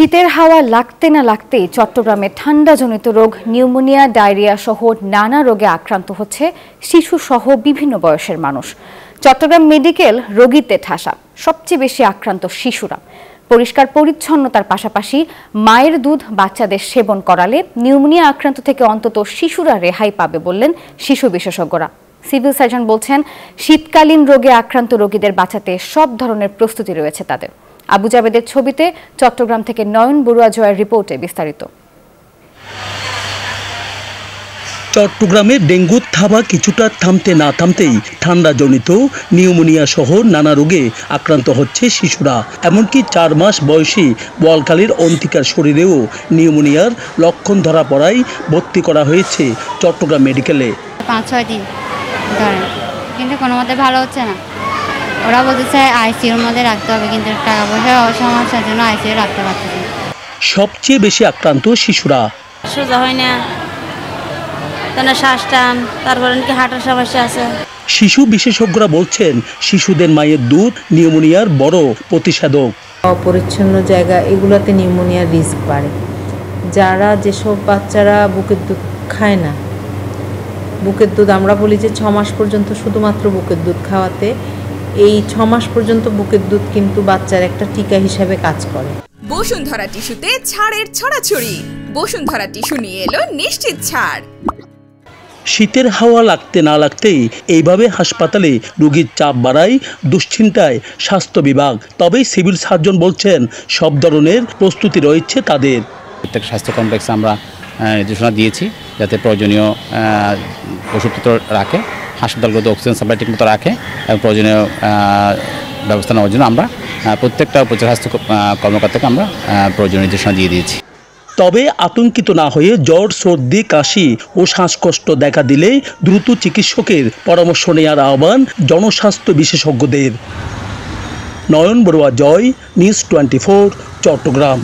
শীতের হাওয়া লাগতে না লাগতেই চট্টগ্রামে ঠান্ডাজনিত রোগ নিউমোনিয়া, ডায়রিয়া সহ নানা রোগে আক্রান্ত হচ্ছে শিশু সহ বিভিন্ন বয়সের মানুষ। চট্টগ্রাম মেডিকেল রোগীতে ঠাসা, সবচেয়ে বেশি আক্রান্ত শিশুরা। পরিষ্কার পরিচ্ছন্নতার পাশাপাশি মায়ের দুধ বাচ্চাদের সেবন করালে নিউমোনিয়া আক্রান্ত থেকে অন্তত শিশুরা রেহাই পাবে বললেন শিশু বিশেষজ্ঞরা। সিভিল সার্জন বলছেন, শীতকালীন রোগে আক্রান্ত রোগীদের বাঁচাতে সব ধরনের প্রস্তুতি রয়েছে তাদের। আবু জাবেদের ছবিতে চট্টগ্রাম থেকে নয়ন বড়ুয়া জয়ের রিপোর্টে বিস্তারিত। চট্টগ্রামে ডেঙ্গুর থাবা কিছুটা থামতে না থামতেই ঠান্ডাজনিত নিউমোনিয়া সহ নানা রোগে আক্রান্ত হচ্ছে শিশুরা। এমনকি 4 মাস বয়সী বলকালীর অন্তিকার শরীরেও নিউমোনিয়ার লক্ষণ ধরা পড়ায় ভর্তি করা হয়েছে চট্টগ্রাম মেডিকেলে। 5-6 দিন ধরে, কিন্তু কোনো মতে ভালো হচ্ছে না। ওরা বলতেছে আইসিইউর মধ্যে রাখতে হবে, কিন্তু টাকা পয়সার সমস্যার জন্য আইসিইউ রাখতে পারতেছে। সবচেয়ে বেশি আক্রান্ত শিশুরা। সোজা হয় না, শ্বাস টান, তারপরে নাকি হাঁটার সমস্যা আছে। শিশু বিশেষজ্ঞরা বলছেন, শিশুদের মায়ের দুধ নিউমোনিয়ার বড় প্রতিষেধক। অপরিচ্ছন্ন জায়গা, এগুলোতে নিউমোনিয়ার রিস্ক বাড়ে। যেসব বাচ্চারা বুকের দুধ খায় না, বুকের দুধ আমরা বলি যে 6 মাস পর্যন্ত শুধুমাত্র বুকের দুধ খাওয়াতে, এই 6 মাস পর্যন্ত বুকের দুধ কিন্তু বাচ্চার একটা টিকা হিসাবে কাজ করে। বসুন্ধরা টিস্যুতে ছাড়ের ছড়াছড়ি। বসুন্ধরা টিস্যু নিয়ে এলো নিশ্চিত ছাড়। শীতের হাওয়া লাগতে না লাগতেই এইভাবে হাসপাতালে রোগীর চাপ বাড়ায় দুশ্চিন্তায় স্বাস্থ্য বিভাগ। তবে সিভিল সার্জন বলছেন, সব ধরনের প্রস্তুতি রয়েছে তাদের। প্রত্যেক স্বাস্থ্য কমপ্লেক্সে আমরা নির্দেশনা দিয়েছি যাতে প্রয়োজনীয় ওষুধপত্র রাখে, হাসপাতালগুলোতে অক্সিজেন সাপ্লাই ঠিকমতো রাখে এবং প্রয়োজনীয় ব্যবস্থা নেওয়ার জন্য আমরা প্রত্যেকটা উপস্বাস্থ্য কর্মকর্তাকে আমরা প্রয়োজনীয় নির্দেশনা দিয়ে দিয়েছি। তবে আতঙ্কিত না হয়ে জ্বর, সর্দি, কাশি ও শ্বাসকষ্ট দেখা দিলে দ্রুত চিকিৎসকের পরামর্শ নেওয়ার আহ্বান জনস্বাস্থ্য বিশেষজ্ঞদের। নয়ন বড়ুয়া জয়, নিউজ 24, চট্টগ্রাম।